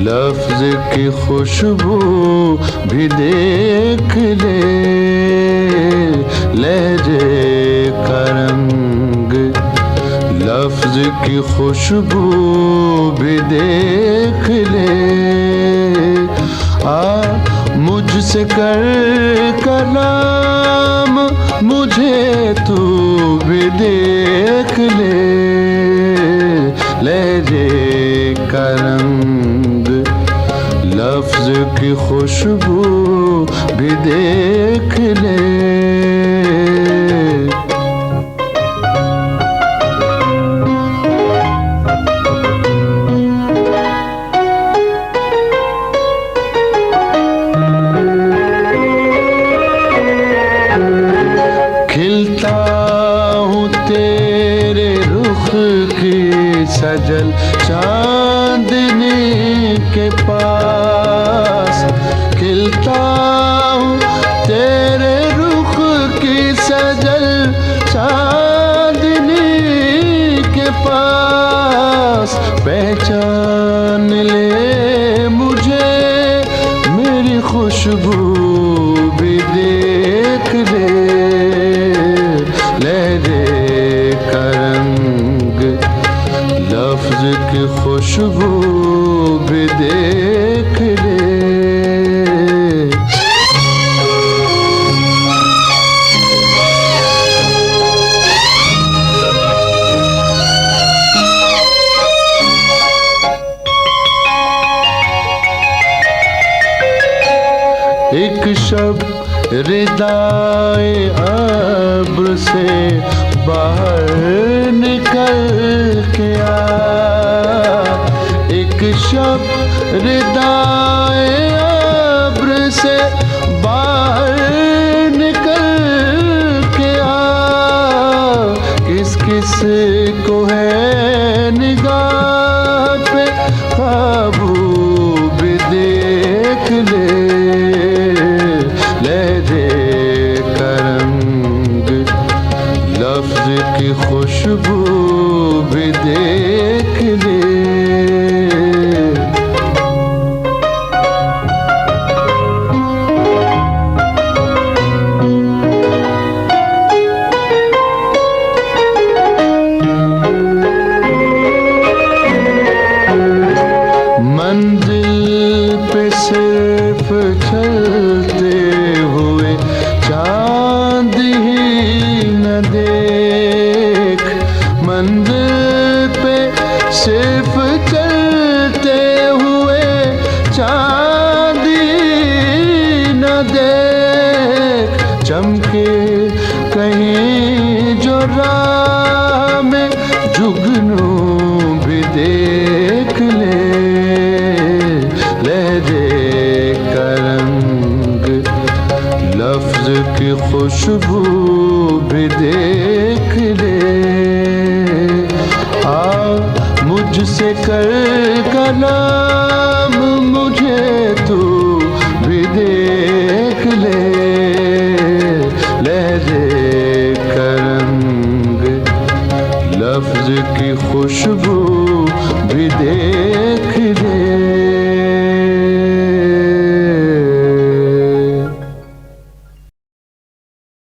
लफ्ज की खुशबू भी देख ले, लहजे का रंग लफ्ज की खुशबू भी देख ले। मुझसे कर कलाम मुझे तू भी देख ले, लहजे का रंग लफ्ज की खुशबू भी देख ले। खिलता हूँ तेरे रुख की सजल चांदनी के पास, खिलता हूँ तेरे रुख की सजल चांदनी के पास। पहचान ले मुझे मेरी खुशबू भी देख ले, लहरे का रंग लफ्ज की खुशबू भी देख ले। एक शब रिदाए अब्र से बाहर निकल के आ, एक शब रिदाए अब्र से बाहर निकल के आ। किस किस को है निगाह पे काबू भी देख ले, लहजे का रंग लफ्ज की खुशबू भी देख ले। मंजिल पे सिर्फ चलते हुए चांद ही न देख, मंजिल पे सिर्फ चलते हुए चांद ही न देख। चमके कहीं जो राह में जुगनू भी देख ले, लहजे का रंग लफ्ज की खुशबू भी देख ले। मुझसे कर कलाम मुझे तू भी देख ले, लहजे का रंग लफ्ज की खुशबू